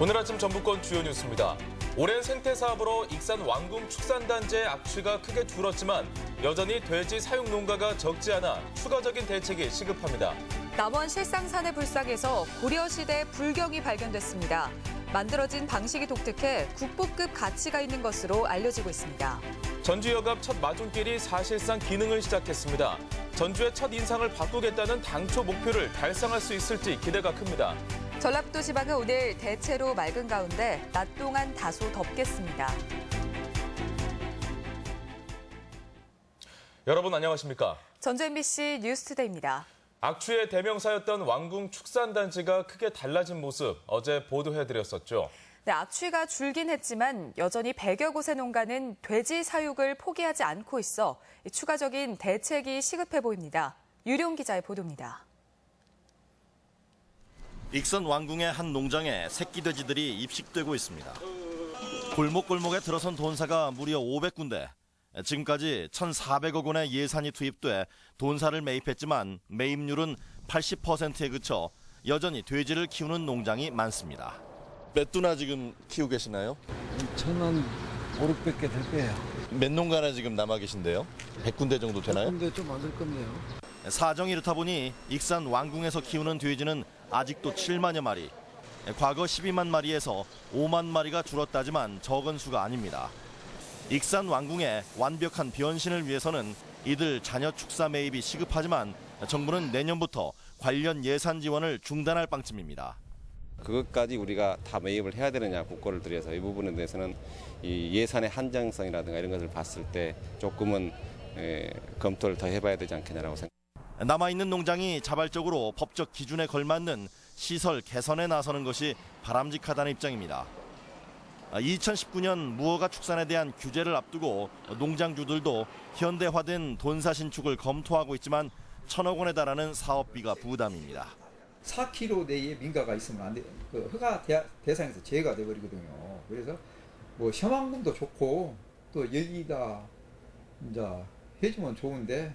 오늘 아침 전북권 주요 뉴스입니다. 오랜 생태 사업으로 익산 왕궁 축산단지의 악취가 크게 줄었지만 여전히 돼지 사육 농가가 적지 않아 추가적인 대책이 시급합니다. 남원 실상산의 불상에서 고려시대 불경이 발견됐습니다. 만들어진 방식이 독특해 국보급 가치가 있는 것으로 알려지고 있습니다. 전주여갑 첫 마중길이 사실상 기능을 시작했습니다. 전주의 첫 인상을 바꾸겠다는 당초 목표를 달성할 수 있을지 기대가 큽니다. 전라북도 지방은 오늘 대체로 맑은 가운데 낮 동안 다소 덥겠습니다. 여러분 안녕하십니까? 전주 MBC 뉴스투데이입니다. 악취의 대명사였던 왕궁 축산단지가 크게 달라진 모습 어제 보도해드렸었죠. 네, 악취가 줄긴 했지만 여전히 100여 곳의 농가는 돼지 사육을 포기하지 않고 있어 추가적인 대책이 시급해 보입니다. 유룡 기자의 보도입니다. 익산 왕궁의 한 농장에 새끼 돼지들이 입식되고 있습니다. 골목골목에 들어선 돈사가 무려 500군데. 지금까지 1,400억 원의 예산이 투입돼 돈사를 매입했지만 매입률은 80%에 그쳐 여전히 돼지를 키우는 농장이 많습니다. 몇 두나 지금 키우고 계시나요? 1,500개 될 거예요. 몇 농가나 지금 남아 계신데요? 100군데 정도 되나요? 100군데 좀 안 될 건데요. 사정이 이렇다 보니 익산 왕궁에서 키우는 돼지는 아직도 7만여 마리. 과거 12만 마리에서 5만 마리가 줄었다지만 적은 수가 아닙니다. 익산 왕궁의 완벽한 변신을 위해서는 이들 자녀 축사 매입이 시급하지만 정부는 내년부터 관련 예산 지원을 중단할 방침입니다. 그것까지 우리가 다 매입을 해야 되느냐 국고를 들여서 이 부분에 대해서는 이 예산의 한정성이라든가 이런 것을 봤을 때 조금은 검토를 더 해봐야 되지 않겠냐라고 생각합니다. 남아있는 농장이 자발적으로 법적 기준에 걸맞는 시설 개선에 나서는 것이 바람직하다는 입장입니다. 2019년 무허가 축산에 대한 규제를 앞두고 농장주들도 현대화된 돈사 신축을 검토하고 있지만 1,000억 원에 달하는 사업비가 부담입니다. 4km 내에 민가가 있으면 안 돼. 그 허가 대상에서 제외가 돼 버리거든요. 그래서 뭐 셔망금도 좋고 또 여기다 이제 해주면 좋은데.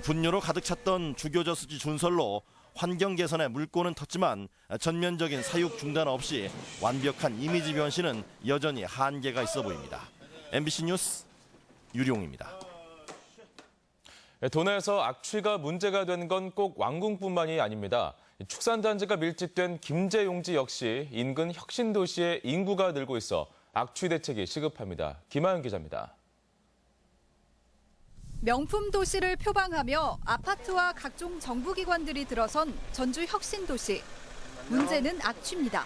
분뇨로 가득 찼던 주교저수지 준설로 환경 개선에 물꼬는 텄지만 전면적인 사육 중단 없이 완벽한 이미지 변신은 여전히 한계가 있어 보입니다. MBC 뉴스 유룡입니다. 도내에서 악취가 문제가 된 건 꼭 왕궁뿐만이 아닙니다. 축산단지가 밀집된 김제용지 역시 인근 혁신도시의 인구가 늘고 있어 악취 대책이 시급합니다. 김하연 기자입니다. 명품 도시를 표방하며 아파트와 각종 정부기관들이 들어선 전주 혁신도시. 문제는 악취입니다.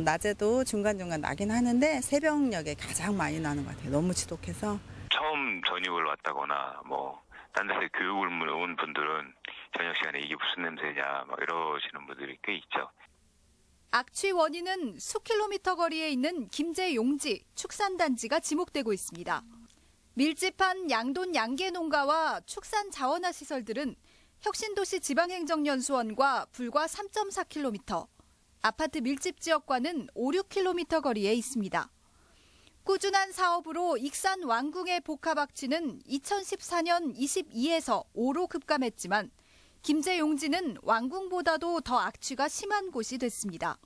낮에도 중간중간 나긴 하는데 새벽녘에 가장 많이 나는 것 같아요. 너무 지독해서. 처음 전입을 왔다거나 딴 데서 교육을 온 분들은 저녁 시간에 이게 무슨 냄새냐 이러시는 분들이 꽤 있죠. 악취 원인은 수킬로미터 거리에 있는 김제용지 축산단지가 지목되고 있습니다. 밀집한 양돈 양계 농가와 축산 자원화 시설들은 혁신도시 지방행정연수원과 불과 3.4km, 아파트 밀집 지역과는 5, 6km 거리에 있습니다. 꾸준한 사업으로 익산 왕궁의 복합 악취는 2014년 22에서 5로 급감했지만 김제용지는 왕궁보다도 더 악취가 심한 곳이 됐습니다.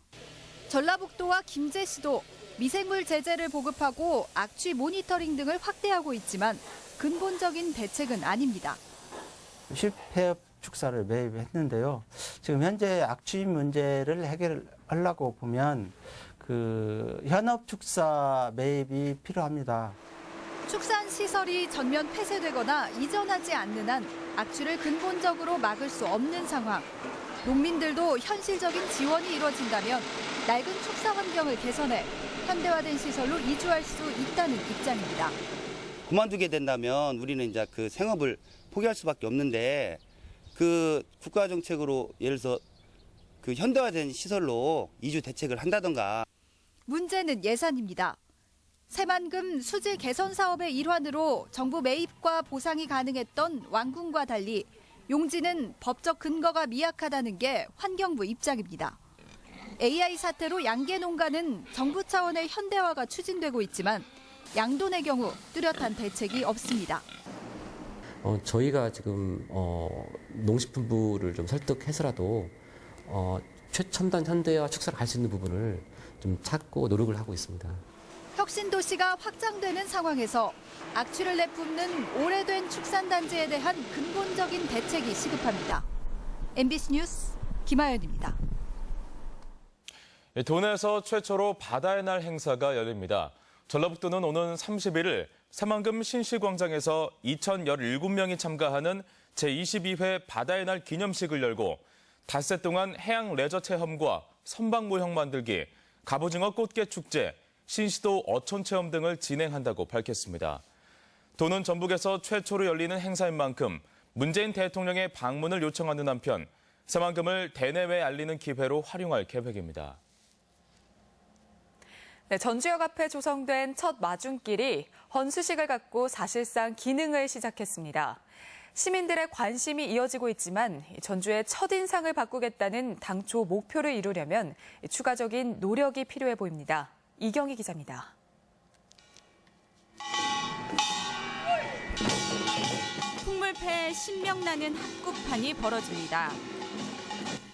전라북도와 김제시도 미생물 제재를 보급하고 악취 모니터링 등을 확대하고 있지만 근본적인 대책은 아닙니다. 실폐업 축사를 매입했는데요. 지금 현재 악취 문제를 해결하려고 보면 현업 축사 매입이 필요합니다. 축산 시설이 전면 폐쇄되거나 이전하지 않는 한 악취를 근본적으로 막을 수 없는 상황. 농민들도 현실적인 지원이 이루어진다면 낡은 축사 환경을 개선해 현대화된 시설로 이주할 수 있다는 입장입니다. 그만두게 된다면 우리는 이제 그 생업을 포기할 수밖에 없는데 그 국가 정책으로 예를 들어서 그 현대화된 시설로 이주 대책을 한다던가. 문제는 예산입니다. 새만금 수질 개선 사업의 일환으로 정부 매입과 보상이 가능했던 왕궁과 달리 용지는 법적 근거가 미약하다는 게 환경부 입장입니다. AI 사태로 양계 농가는 정부 차원의 현대화가 추진되고 있지만 양돈의 경우 뚜렷한 대책이 없습니다. 저희가 지금 농식품부를 좀 설득해서라도 최첨단 현대화 축사를 갈 수 있는 부분을 좀 찾고 노력을 하고 있습니다. 혁신도시가 확장되는 상황에서 악취를 내뿜는 오래된 축산단지에 대한 근본적인 대책이 시급합니다. MBC 뉴스 김아연입니다. 도내에서 최초로 바다의 날 행사가 열립니다. 전라북도는 오는 31일 새만금 신시광장에서 2,017명이 참가하는 제22회 바다의 날 기념식을 열고 닷새 동안 해양 레저 체험과 선박 모형 만들기, 갑오징어 꽃게 축제, 신시도 어촌 체험 등을 진행한다고 밝혔습니다. 도는 전북에서 최초로 열리는 행사인 만큼 문재인 대통령의 방문을 요청하는 한편 새만금을 대내외에 알리는 기회로 활용할 계획입니다. 네, 전주역 앞에 조성된 첫 마중길이 헌수식을 갖고 사실상 기능을 시작했습니다. 시민들의 관심이 이어지고 있지만 전주의 첫인상을 바꾸겠다는 당초 목표를 이루려면 추가적인 노력이 필요해 보입니다. 이경희 기자입니다. 풍물패에 신명나는 한국판이 벌어집니다.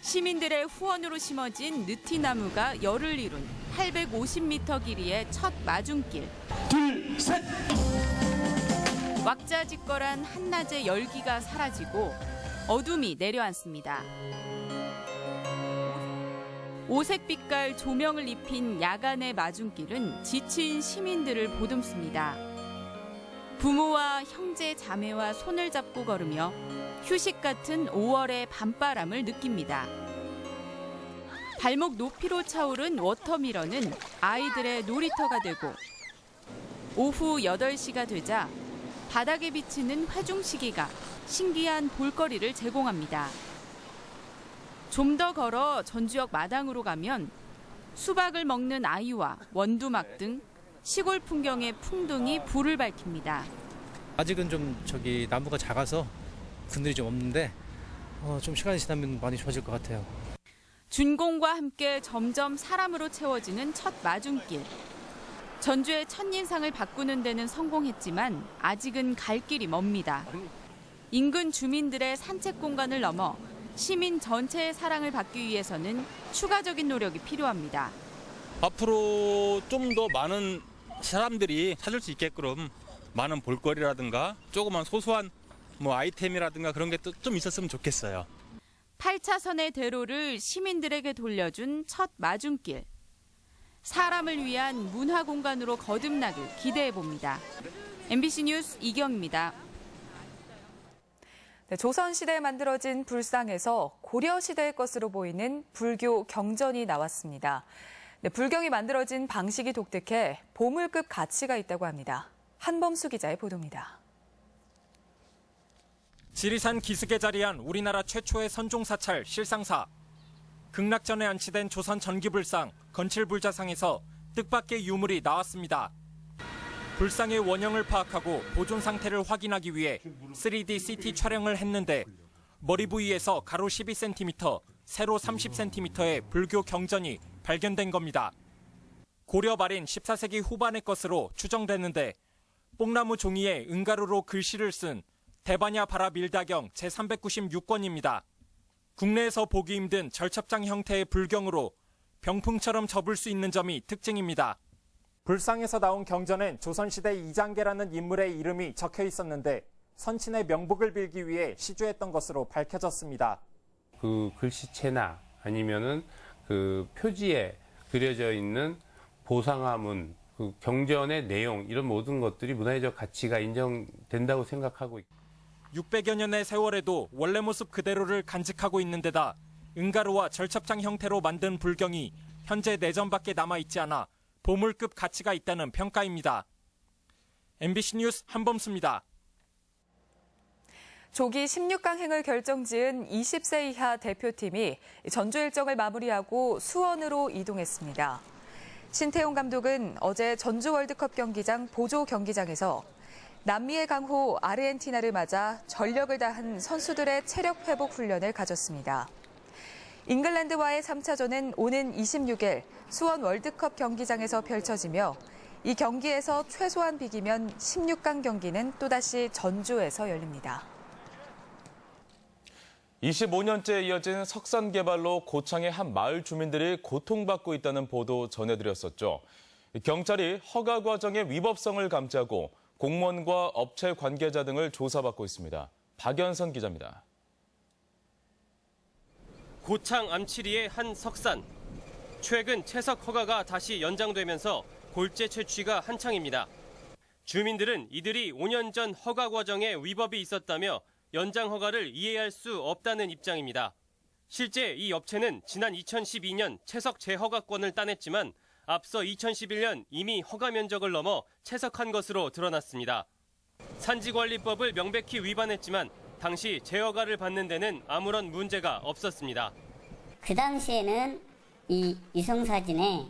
시민들의 후원으로 심어진 느티나무가 열을 이룬 850m 길이의 첫 마중길. 둘, 셋! 왁자지껄한 한낮의 열기가 사라지고 어둠이 내려앉습니다. 오색빛깔 조명을 입힌 야간의 마중길은 지친 시민들을 보듬습니다. 부모와 형제, 자매와 손을 잡고 걸으며 휴식 같은 5월의 밤바람을 느낍니다. 발목 높이로 차오른 워터미러는 아이들의 놀이터가 되고 오후 8시가 되자 바닥에 비치는 회중시계가 신기한 볼거리를 제공합니다. 좀 더 걸어 전주역 마당으로 가면 수박을 먹는 아이와 원두막 등 시골 풍경의 풍등이 불을 밝힙니다. 아직은 좀 나무가 작아서 그늘이 좀 없는데 좀 시간이 지나면 많이 좋아질 것 같아요. 준공과 함께 점점 사람으로 채워지는 첫 마중길. 전주의 첫인상을 바꾸는 데는 성공했지만 아직은 갈 길이 멉니다. 인근 주민들의 산책 공간을 넘어 시민 전체의 사랑을 받기 위해서는 추가적인 노력이 필요합니다. 앞으로 좀 더 많은 사람들이 찾을 수 있게끔 많은 볼거리라든가 조그만 소소한 아이템이라든가 그런 게 좀 있었으면 좋겠어요. 8차선의 대로를 시민들에게 돌려준 첫 마중길. 사람을 위한 문화 공간으로 거듭나길 기대해 봅니다. MBC 뉴스 이경입니다. 네, 조선시대에 만들어진 불상에서 고려시대의 것으로 보이는 불교 경전이 나왔습니다. 네, 불경이 만들어진 방식이 독특해 보물급 가치가 있다고 합니다. 한범수 기자의 보도입니다. 지리산 기슭에 자리한 우리나라 최초의 선종사찰 실상사. 극락전에 안치된 조선 전기불상 건칠불자상에서 뜻밖의 유물이 나왔습니다. 불상의 원형을 파악하고 보존 상태를 확인하기 위해 3D CT 촬영을 했는데 머리 부위에서 가로 12cm, 세로 30cm의 불교 경전이 발견된 겁니다. 고려 말인 14세기 후반의 것으로 추정되는데 뽕나무 종이에 은가루로 글씨를 쓴 대바냐 바라 밀다경 제396권입니다. 국내에서 보기 힘든 절첩장 형태의 불경으로 병풍처럼 접을 수 있는 점이 특징입니다. 불상에서 나온 경전엔 조선시대 이장계라는 인물의 이름이 적혀 있었는데 선친의 명복을 빌기 위해 시주했던 것으로 밝혀졌습니다. 그 글씨체나 아니면은 그 표지에 그려져 있는 보상화문, 그 경전의 내용 이런 모든 것들이 문화적 가치가 인정된다고 생각하고 있습니다. 600여 년의 세월에도 원래 모습 그대로를 간직하고 있는 데다 은가루와 절첩장 형태로 만든 불경이 현재 내전밖에 남아있지 않아 보물급 가치가 있다는 평가입니다. MBC 뉴스 한범수입니다. 조기 16강행을 결정지은 20세 이하 대표팀이 전주 일정을 마무리하고 수원으로 이동했습니다. 신태용 감독은 어제 전주 월드컵 경기장 보조 경기장에서 남미의 강호 아르헨티나를 맞아 전력을 다한 선수들의 체력 회복 훈련을 가졌습니다. 잉글랜드와의 3차전은 오는 26일 수원 월드컵 경기장에서 펼쳐지며 이 경기에서 최소한 비기면 16강 경기는 또다시 전주에서 열립니다. 25년째 이어진 석산 개발로 고창의 한 마을 주민들이 고통받고 있다는 보도 전해드렸었죠. 경찰이 허가 과정의 위법성을 감지하고 공무원과 업체 관계자 등을 조사받고 있습니다. 박연선 기자입니다. 고창 암치리의 한 석산. 최근 채석 허가가 다시 연장되면서 골재 채취가 한창입니다. 주민들은 이들이 5년 전 허가 과정에 위법이 있었다며 연장 허가를 이해할 수 없다는 입장입니다. 실제 이 업체는 지난 2012년 채석 재허가권을 따냈지만 앞서 2011년 이미 허가 면적을 넘어 채석한 것으로 드러났습니다. 산지관리법을 명백히 위반했지만 당시 재허가를 받는 데는 아무런 문제가 없었습니다. 그 당시에는 이 위성사진에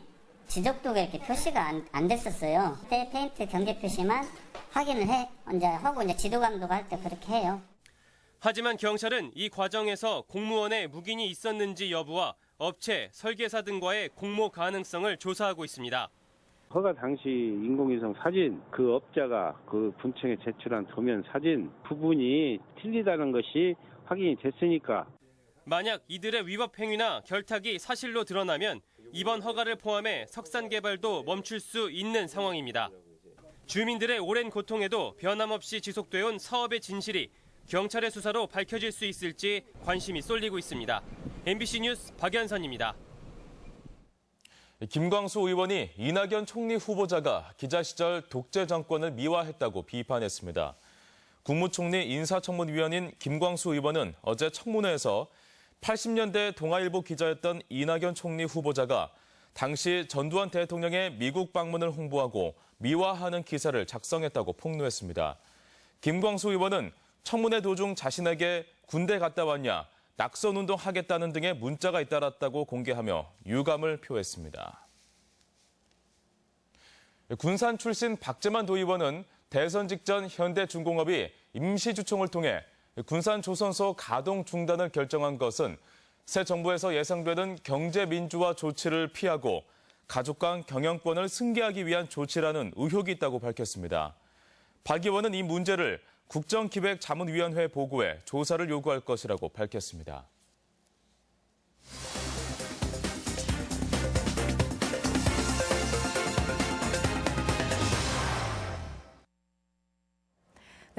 지적도가 이렇게 표시가 안 됐었어요. 그때 페인트 경계 표시만 확인을 하고 지도 감독할 때 그렇게 해요. 하지만 경찰은 이 과정에서 공무원의 묵인이 있었는지 여부와 업체, 설계사 등과의 공모 가능성을 조사하고 있습니다. 허가 당시 인공위성 사진, 그 업자가 그 군청에 제출한 도면 사진 부분이 틀리다는 것이 확인이 됐으니까. 만약 이들의 위법 행위나 결탁이 사실로 드러나면 이번 허가를 포함해 석산 개발도 멈출 수 있는 상황입니다. 주민들의 오랜 고통에도 변함없이 지속돼온 사업의 진실이 경찰의 수사로 밝혀질 수 있을지 관심이 쏠리고 있습니다. MBC 뉴스 박연선입니다. 김광수 의원이 이낙연 총리 후보자가 기자 시절 독재 정권을 미화했다고 비판했습니다. 국무총리 인사청문위원인 김광수 의원은 어제 청문회에서 80년대 동아일보 기자였던 이낙연 총리 후보자가 당시 전두환 대통령의 미국 방문을 홍보하고 미화하는 기사를 작성했다고 폭로했습니다. 김광수 의원은 청문회 도중 자신에게 군대 갔다 왔냐, 낙선운동 하겠다는 등의 문자가 잇따랐다고 공개하며 유감을 표했습니다. 군산 출신 박재만 도의원은 대선 직전 현대중공업이 임시주총을 통해 군산 조선소 가동 중단을 결정한 것은 새 정부에서 예상되는 경제민주화 조치를 피하고 가족 간 경영권을 승계하기 위한 조치라는 의혹이 있다고 밝혔습니다. 박 의원은 이 문제를 국정기획자문위원회 보고에 조사를 요구할 것이라고 밝혔습니다.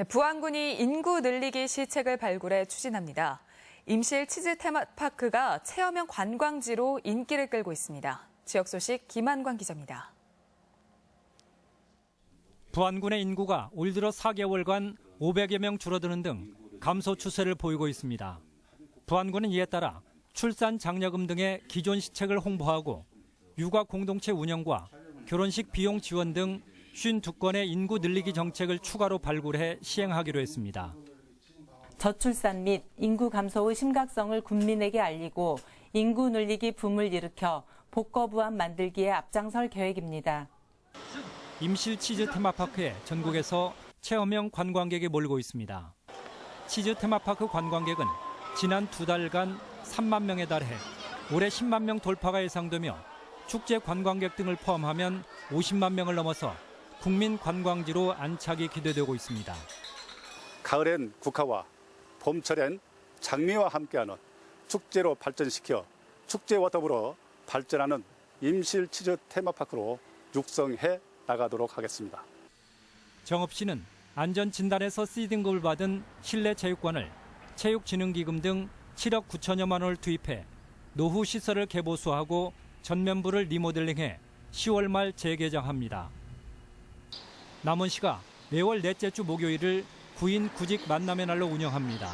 부안군이 인구 늘리기 시책을 발굴해 추진합니다. 임실 치즈 테마파크가 체험형 관광지로 인기를 끌고 있습니다. 지역 소식 김한광 기자입니다. 부안군의 인구가 올 들어 4개월간 500여 명 줄어드는 등 감소 추세를 보이고 있습니다. 부안군은 이에 따라 출산 장려금 등의 기존 시책을 홍보하고 육아 공동체 운영과 결혼식 비용 지원 등 52건의 인구 늘리기 정책을 추가로 발굴해 시행하기로 했습니다. 저출산 및 인구 감소의 심각성을 국민에게 알리고 인구 늘리기 붐을 일으켜 복거부안 만들기에 앞장설 계획입니다. 임실 치즈 테마파크에 전국에서 체험형 관광객이 몰고 있습니다. 치즈 테마파크 관광객은 지난 2달간 3만 명에 달해 올해 10만 명 돌파가 예상되며 축제 관광객 등을 포함하면 50만 명을 넘어서 국민 관광지로 안착이 기대되고 있습니다. 가을엔 국화와 봄철엔 장미와 함께하는 축제로 발전시켜 축제와 더불어 발전하는 임실 치즈 테마파크로 육성해 나가도록 하겠습니다. 정업 씨는 안전진단에서 C등급을 받은 실내 체육관을 체육진흥기금 등 7억 9천여만 원을 투입해 노후 시설을 개보수하고 전면부를 리모델링해 10월 말 재개장합니다. 남원시가 매월 넷째 주 목요일을 구인 구직 만남의 날로 운영합니다.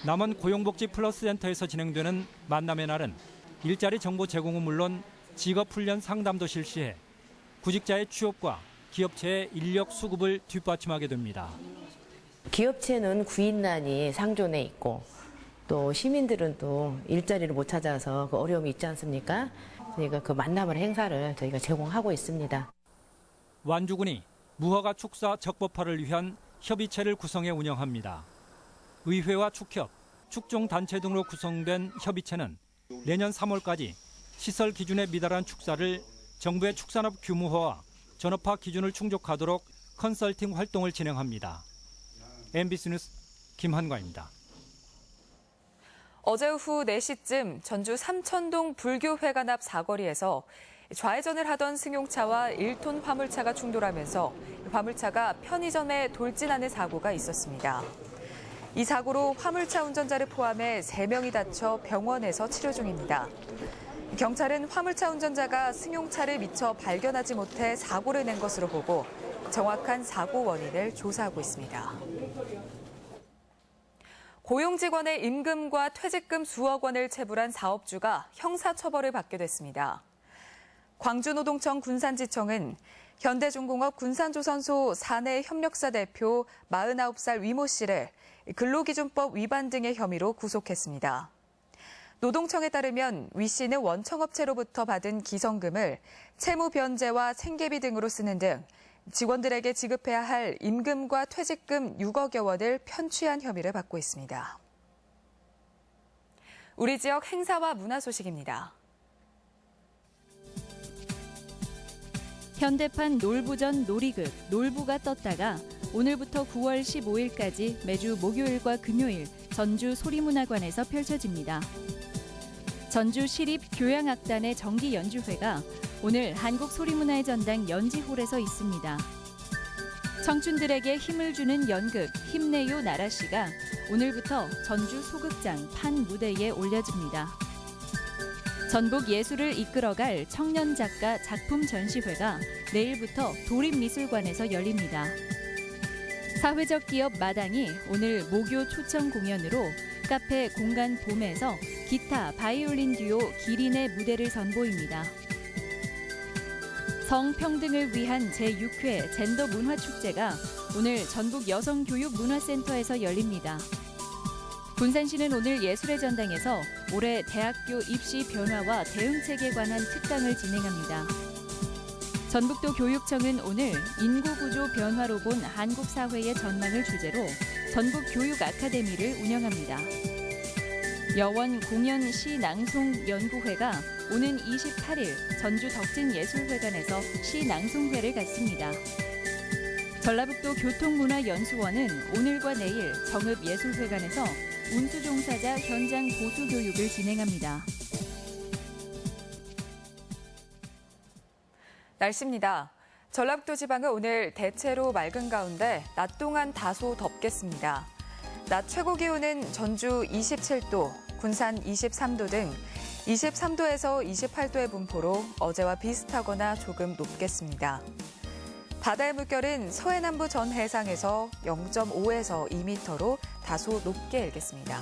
남원 고용복지 플러스 센터에서 진행되는 만남의 날은 일자리 정보 제공은 물론 직업훈련 상담도 실시해 구직자의 취업과 기업체의 인력 수급을 뒷받침하게 됩니다. 기업체는 구인난이 상존해 있고 또 시민들은 또 일자리를 못 찾아서 그 어려움이 있지 않습니까? 그러니까 그 만남을 행사를 저희가 제공하고 있습니다. 완주군이 무허가 축사 적법화를 위한 협의체를 구성해 운영합니다. 의회와 축협, 축종단체 등으로 구성된 협의체는 내년 3월까지 시설 기준에 미달한 축사를 정부의 축산업 규모화와 전업화 기준을 충족하도록 컨설팅 활동을 진행합니다. MBC 뉴스 김한과입니다. 어제 오후 4시쯤 전주 삼천동 불교회관 앞 사거리에서 좌회전을 하던 승용차와 1톤 화물차가 충돌하면서 화물차가 편의점에 돌진하는 사고가 있었습니다. 이 사고로 화물차 운전자를 포함해 3명이 다쳐 병원에서 치료 중입니다. 경찰은 화물차 운전자가 승용차를 미처 발견하지 못해 사고를 낸 것으로 보고 정확한 사고 원인을 조사하고 있습니다. 고용직원의 임금과 퇴직금 수억 원을 체불한 사업주가 형사처벌을 받게 됐습니다. 광주노동청 군산지청은 현대중공업 군산조선소 사내 협력사 대표 49살 위모 씨를 근로기준법 위반 등의 혐의로 구속했습니다. 노동청에 따르면 위 씨는 원청업체로부터 받은 기성금을 채무 변제와 생계비 등으로 쓰는 등 직원들에게 지급해야 할 임금과 퇴직금 6억여 원을 편취한 혐의를 받고 있습니다. 우리 지역 행사와 문화 소식입니다. 현대판 놀부전 놀이극 놀부가 떴다가 오늘부터 9월 15일까지 매주 목요일과 금요일 전주 소리문화관에서 펼쳐집니다. 전주 시립교향악단의 정기 연주회가 오늘 한국소리문화의 전당 연지홀에서 있습니다. 청춘들에게 힘을 주는 연극 힘내요 나라씨가 오늘부터 전주 소극장 판 무대에 올려집니다. 전북 예술을 이끌어갈 청년 작가 작품 전시회가 내일부터 도립미술관에서 열립니다. 사회적 기업 마당이 오늘 목요 초청 공연으로 카페 공간 봄에서 기타, 바이올린 듀오 기린의 무대를 선보입니다. 성평등을 위한 제6회 젠더 문화축제가 오늘 전북 여성교육문화센터에서 열립니다. 군산시는 오늘 예술의 전당에서 올해 대학교 입시 변화와 대응책에 관한 특강을 진행합니다. 전북도 교육청은 오늘 인구구조 변화로 본 한국 사회의 전망을 주제로 전북 교육 아카데미를 운영합니다. 여원 공연 시낭송 연구회가 오는 28일 전주 덕진예술회관에서 시낭송회를 갖습니다. 전라북도 교통문화연수원은 오늘과 내일 정읍예술회관에서 운수종사자 현장 보수교육을 진행합니다. 날씨입니다. 전라북도 지방은 오늘 대체로 맑은 가운데 낮 동안 다소 덥겠습니다. 낮 최고 기온은 전주 27도, 군산 23도 등 23도에서 28도의 분포로 어제와 비슷하거나 조금 높겠습니다. 바다의 물결은 서해남부 전 해상에서 0.5에서 2m로 다소 높게 일겠습니다.